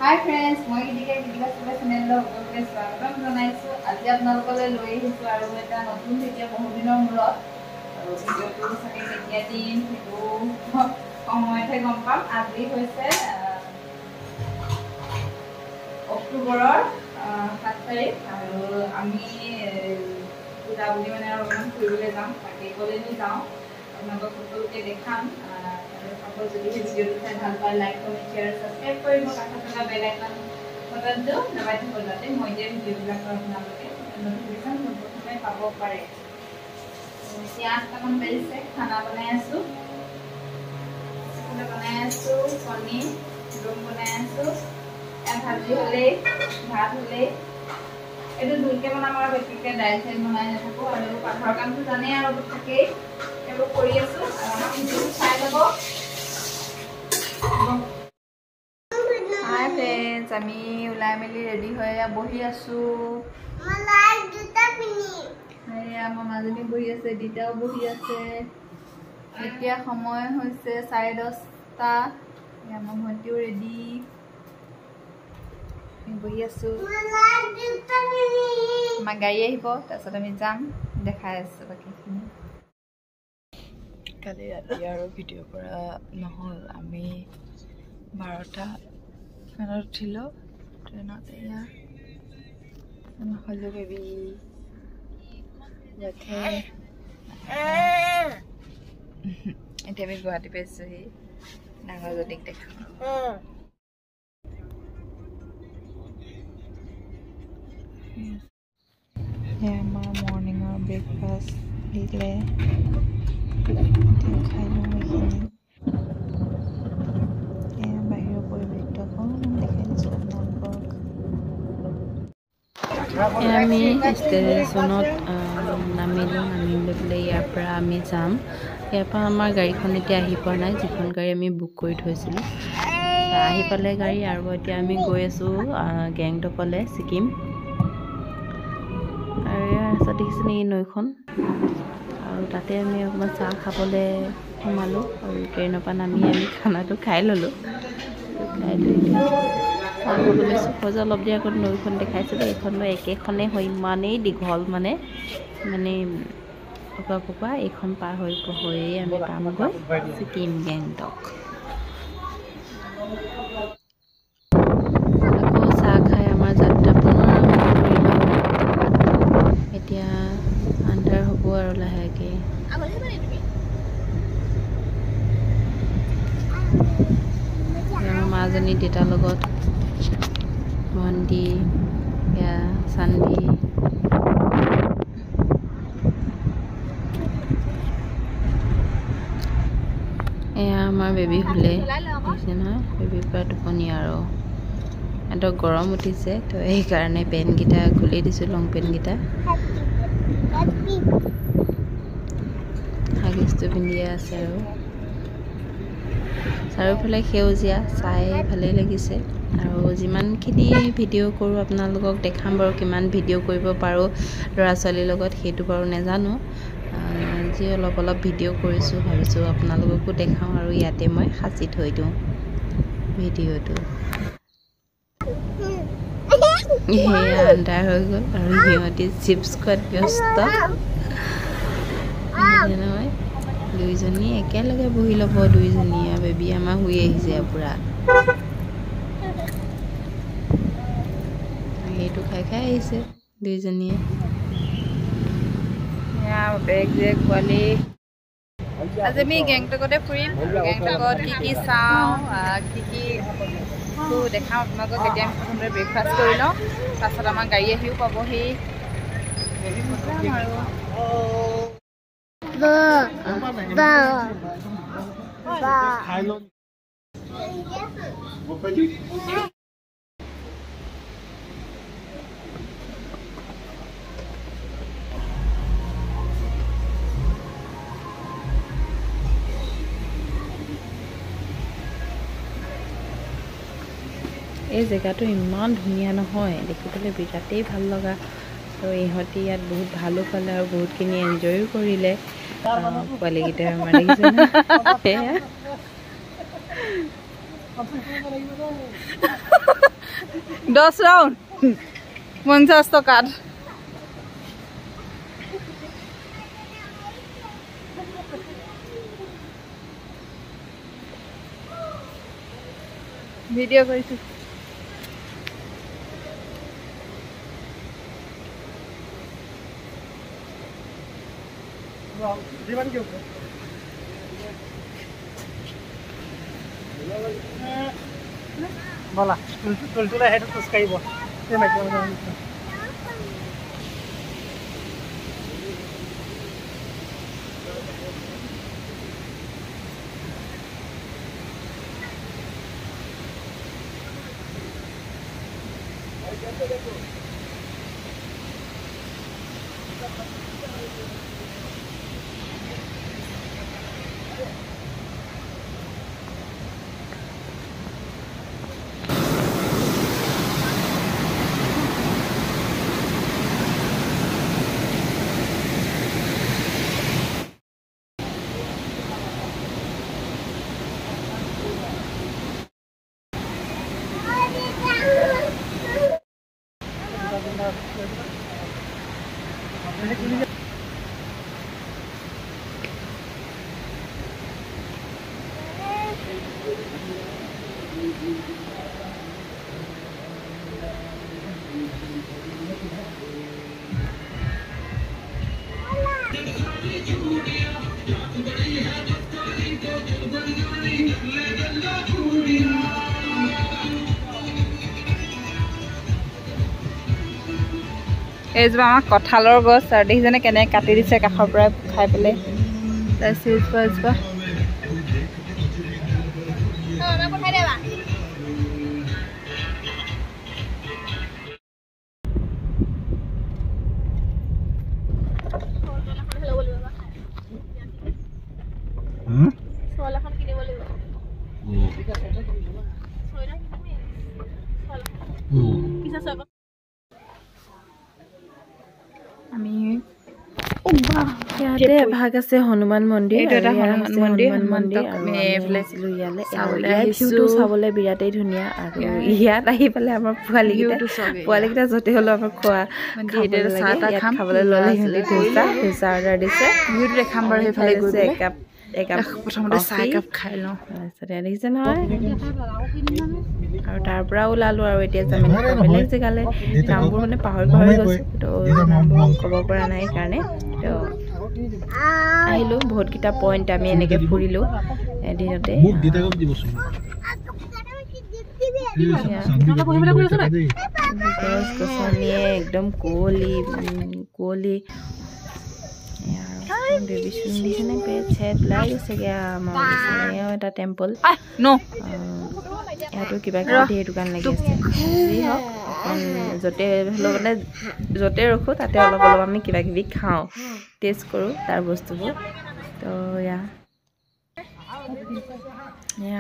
Hi friends, মই গিদিকে গিদিকা সবাই চ্যানেললৈ সকলোকে স্বাগতম জনাইছো। আজি আপোনালোকলৈ লৈ আহিছো আৰু এটা নতুন ভিডিঅ' বহু দিনৰ মূৰত। আৰু ভিডিঅ'টো চাগে কেতিয়া দিম সেইটো সময়তে গম পাম। আজি হৈছে অক্টোবৰৰ 7 তাৰিখ আৰু আমি বুদাবুলি মানে অলপমান ফুৰিবলৈ যাম। তাকে কলেজো যাওঁ। আপোনালোকক সকলোকে দেখাম। আৰু যদি ভিডিঅ'টো চাই ভাল পায় লাইক কমেণ্ট শ্বেয়াৰ সাবস্ক্ৰাইব কৰিব কাষত থকা বেল আইকন বটনটো দবাই থব যাতে মই দিয়া ভিডিঅ'বিলাকৰ আপোনালোকে নটিফিকেশ্যন পোনপ্ৰথমে পাব পাৰে। এতিয়া 8টামান বাজিছে খানা বনাই আছো। বনাই আছো কণী ৰুম বনাই আছো। ভাজি হ'লে ভাত হ'লে এইটো দুইকে বনাম আৰু বেছিকে দাইল চাইল বনাই নাথাকো আৰু পাকঘৰৰ কামটো জানেই আৰু থাকেই এইবোৰ কৰি আছো আৰু আমাৰ ভিডিঅ'টো চাই ল'ব। Hi friends, আমি উলাই মেলি ৰেডি হৈ বহি আছো। মই দুটা পিনি আমাৰ মাজনী বহি আছে, দিদাও বহি আছে। এতিয়া সময় হৈছে 10:30টা। আমাৰ ভণ্টিও ৰেডি বহি আছো। আমাৰ গাড়ী আহিব তাৰপিছত আমি যাম, দেখাই আছো বাকীখিনি। কালি ৰাতি আৰু ভিডিঅ' কৰা নহ'ল। আমি 12টা মানত উঠিলো ট্ৰেইনত। এয়া হলো বেবী এতিয়া আমি গুৱাহাটী পাইছোহি। ডাঙৰ জনীক দেখাম। আমাৰ মৰ্ণিঙৰ ব্ৰেকফাষ্ট দিলে, খাই লওঁ এইখিনি। বাহিৰৰ পৰিৱেশটো অকণমান দেখাই দিছোঁ আপোনালোকক। আমি ষ্টেচনত নামিলোঁ। নামি লৈ পেলাই ইয়াৰ পৰা আমি যাম। ইয়াৰ পৰা আমাৰ গাড়ীখন এতিয়া আহি পোৱা নাই, যিখন গাড়ী আমি বুক কৰি থৈছিলোঁ। আহি পালে গাড়ী আৰু এতিয়া আমি গৈ আছোঁ গেংটকলৈ, ছিকিম। আৰু ইয়াৰ ৰাস্তাত দেখিছে নেকি নৈখন, আৰু তাতে আমি অকণমান চাহ খাবলৈ সোমালোঁ আৰু ট্ৰেইনৰ পৰা নামি আমি খানাটো খাই ল'লোঁ। খাই লৈ চাহ খাবলৈ লৈছোঁ। যে অলপ দেৰি আগত নৈখন দেখাইছিলোঁ, এইখন নৈ একেখনেই হয়, ইমানেই দীঘল মানে পকা এইখন পাৰ হৈয়ে আমি পামগৈ ছিকিম গেংটক। আকৌ চাহ খাই আমাৰ যাত্ৰা পুনৰ আৰম্ভ কৰিলোঁ। এতিয়া আন্ধাৰ হ'ব আৰু লাহেকৈ। আমাৰ মাজনী দেউতাৰ লগত ভণ্টি এয়া চান্দি। এয়া আমাৰ বেবী শুলে, হৈছে নহয় বেবীৰ পৰা টোপনি আৰু। সিহঁতৰ গৰম উঠিছে তো সেইকাৰণে পেণ্টকেইটা খুলি দিছোঁ, লং পেণ্টকেইটা। হাগিছটো পিন্ধিয়ে আছে আৰু চাৰিওফালে সেউজীয়া, চাই ভালেই লাগিছে। আৰু যিমানখিনি ভিডিঅ' কৰোঁ আপোনালোকক দেখাম বাৰু, কিমান ভিডিঅ' কৰিব পাৰোঁ ল'ৰা ছোৱালীৰ লগত সেইটো বাৰু নাজানো। যি অলপ ভিডিঅ' কৰিছোঁ ভাবিছোঁ আপোনালোককো দেখাওঁ আৰু ইয়াতে মই সাঁচি থৈ দিওঁ ভিডিঅ'টো। সেয়া আন্ধাৰ হৈ গ'ল আৰু সিহঁতি চিপছ খোৱাত ব্যস্ত নহয়। দুইজনী একেলগে বহি ল'ব, দুইজনীয়ে। বেবী আমাৰ শুই আহিছে পূৰা। সেইটো খাই আহিছে দুইজনীয়ে। বেগ পোৱালি। আজি আমি গেংটকতে ফুৰিম। গেংটকত কি চাওঁ, কি দেখাম আপোনালোকক। এতিয়া আমি প্ৰথমতে ব্ৰেকফাষ্ট কৰি লওঁ, তাৰপাছত আমাৰ গাড়ী আহিও পাবহি আৰু এই জেগাটো ইমান ধুনীয়া নহয়, দেখিবলৈ বিৰাটেই ভাল লগা। আৰু ইহঁতি ইয়াত বহুত ভালো পালে আৰু বহুতখিনি এনজয়ো কৰিলে পোৱালীকেইটাই। আমাৰ দেখিছে না 10 ৰাউন্ড 50 টকাত ভিডিও কৰিছো जीवन के ऊपर बोला तुलतुला हेड उसका ही बोल ये मैं क्या बताऊं এইজোপা আমাৰ কঁঠালৰ গছ আৰু দেখিছেনে কেনেকৈ কাটি দিছে কাষৰ পৰা খাই পেলাই তাৰপিছত আমি ইয়াতে ভাগ আছে হনুমান মন্দিৰ এইটো এটা হনুমান মন্দিৰ ভিউটো চাবলৈ বিৰাটেই ধুনীয়া আৰু ইয়াত আহি পেলাই আমাৰ পোৱালিকেইটা য'তে হ'লেও আমাৰ খোৱা খাবলৈ ল'লে সিহঁতি ধোচা অৰ্ডাৰ দিছে ভিউটো দেখাম বাৰু সেইফালে গৈ একাপ প্ৰথমতে চাহ একাপ খাই লওঁ তাৰপিছতে দেখিছে নহয় আৰু তাৰ পৰা ওলালোঁ আৰু এতিয়া যাম বেলেগ জেগালৈ নামবোৰ মানে পাহৰি গৈছোঁ তো নামবোৰ ক'ব পৰা নাই কাৰণে তো আহিলোঁ বহুতকেইটা পইণ্ট আমি এনেকৈ ফুৰিলোঁ এদিনতে গছ গছনিয়ে একদম কুঁৱলী এটা টেম্পল ইয়াতো কিবা কিবি ধেৰ দোকান লাগি আছে যি হওক য'তে হ'লেও মানে য'তে ৰখোঁ তাতে অলপ আমি কিবা কিবি খাওঁ টেষ্ট কৰোঁ তাৰ বস্তুবোৰ তো এয়া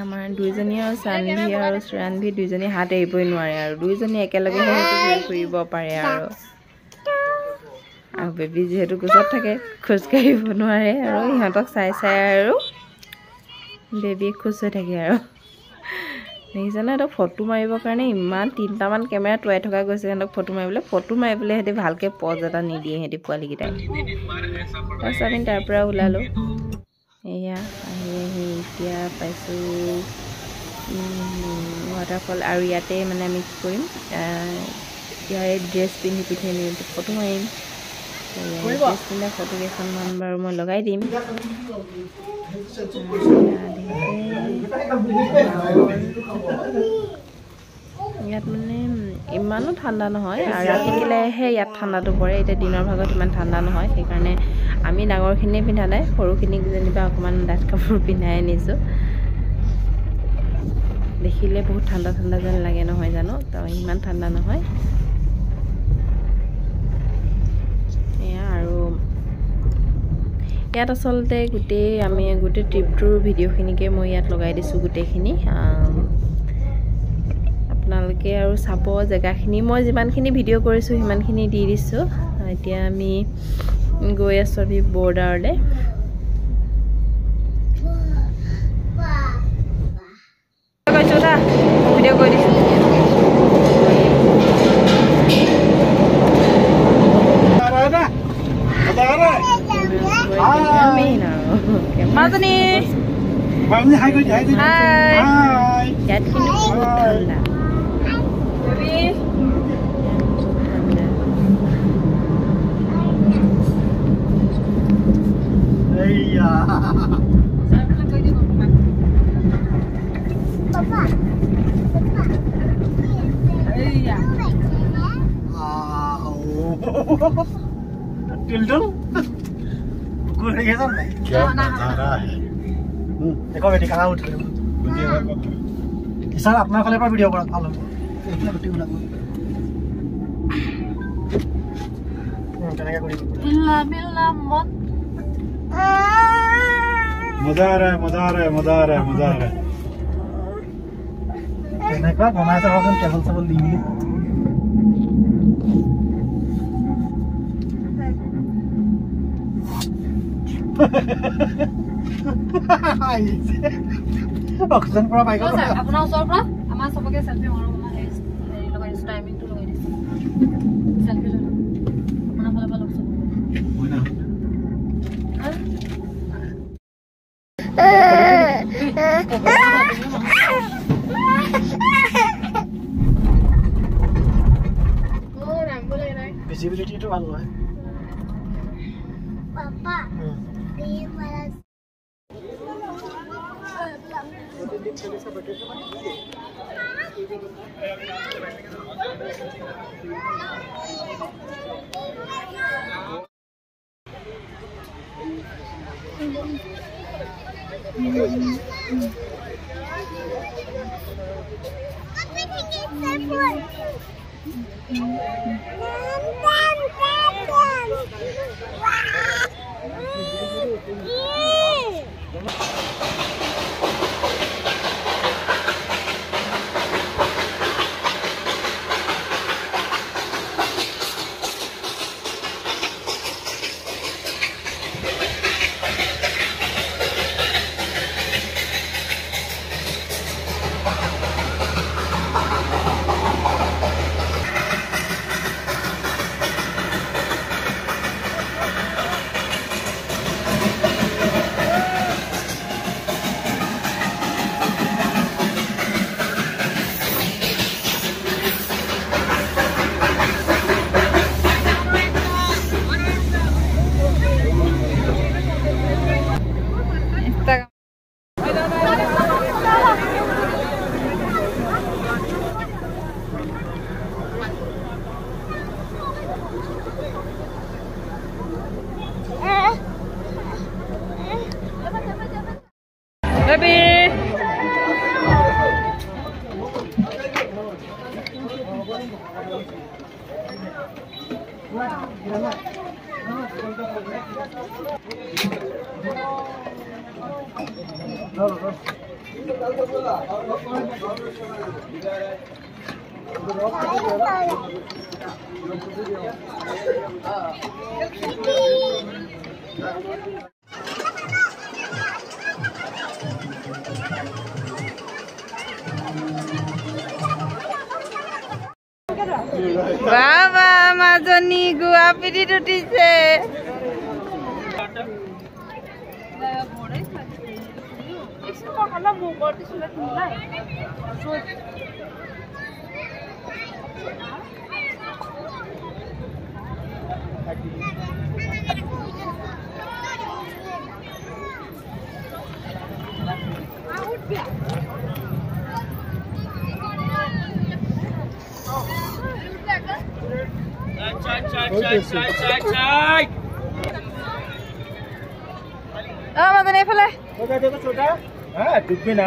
আমাৰ দুইজনী আৰু চানভি আৰু সুৰানভি দুইজনী হাত এৰিবই নোৱাৰে আৰু দুইজনী একেলগেহে ফুৰিব পাৰে আৰু বেবী যিহেতু গছত থাকে খোজকাঢ়িব নোৱাৰে আৰু সিহঁতক চাই আৰু বেবী খোজ হৈ থাকে আৰু দেখিছেনে সিহঁতক ফটো মাৰিবৰ কাৰণে ইমান 3টামান কেমেৰা টুৱাই থকা গৈছে সিহঁতক ফটো মাৰিবলৈ সিহঁতি ভালকৈ পজ এটা নিদিয়ে সিহঁতি পোৱালিকেইটাই তাৰপিছত আমি তাৰ পৰা ওলালোঁ এয়া আহি এতিয়া পাইছোঁ ৱাটাৰফল আৰু ইয়াতে মানে আমি কি কৰিম ইয়াৰে ড্ৰেছ পিন্ধি আমি ফটো মাৰিম ফটো কেইখনমান বাৰু মই লগাই দিম ইয়াত মানে ইমানো ঠাণ্ডা নহয় আৰু ৰাতিলৈহে ইয়াত ঠাণ্ডাটো পৰে এতিয়া দিনৰ ভাগত ইমান ঠাণ্ডা নহয় সেইকাৰণে আমি ডাঙৰখিনিয়ে পিন্ধা নাই সৰুখিনিক যেনিবা অকণমান ডাঠ কাপোৰ পিন্ধাই আনিছোঁ দেখিলে বহুত ঠাণ্ডা যেন লাগে নহয় জানো তো ইমান ঠাণ্ডা নহয় আৰু ইয়াত আচলতে আমি গোটেই ট্ৰিপটোৰ ভিডিঅ'খিনিকে মই ইয়াত লগাই দিছোঁ গোটেইখিনি আপোনালোকে আৰু চাব জেগাখিনি মই যিমানখিনি ভিডিঅ' কৰিছোঁ সিমানখিনি দি দিছোঁ এতিয়া আমি গৈ আছোঁ আমি বৰ্ডাৰলৈ ভিডিঅ' কৰি দিছোঁ কৰি দিয়া হাই ইয়াত কিন্তু বহুত ঠাণ্ডা এইয়া टिल्टुल कुकुर ये सब नहीं क्या नजारा है देखो बेटी कहाँ उठ रहे हो सर अपना वाले पर वीडियो बना फॉलो इतना बेटी बना क्या करी मिलना मत मजा आ रहा है मजा आ रहा है मजा आ रहा है मजा आ रहा है कहने का घुमाया था वहाँ टेबल सब ली অক্সিজেন পৰা বাইক আপোনাৰ ওচৰৰ পৰা আমাৰ সবকে সেলফি মাৰো মানে হেৰি লগাই দিছো টাইমিংটো লগাই দিছো সেলফি লৈ আপোনাৰ ফালে ভাল অপচন হয় না ভিজিবিলিটি তো ভাল হয় Papa, dia malas. বাবা মাজনী গুয়া পিঠিত উঠিছে छोटा हाँ डूबी ना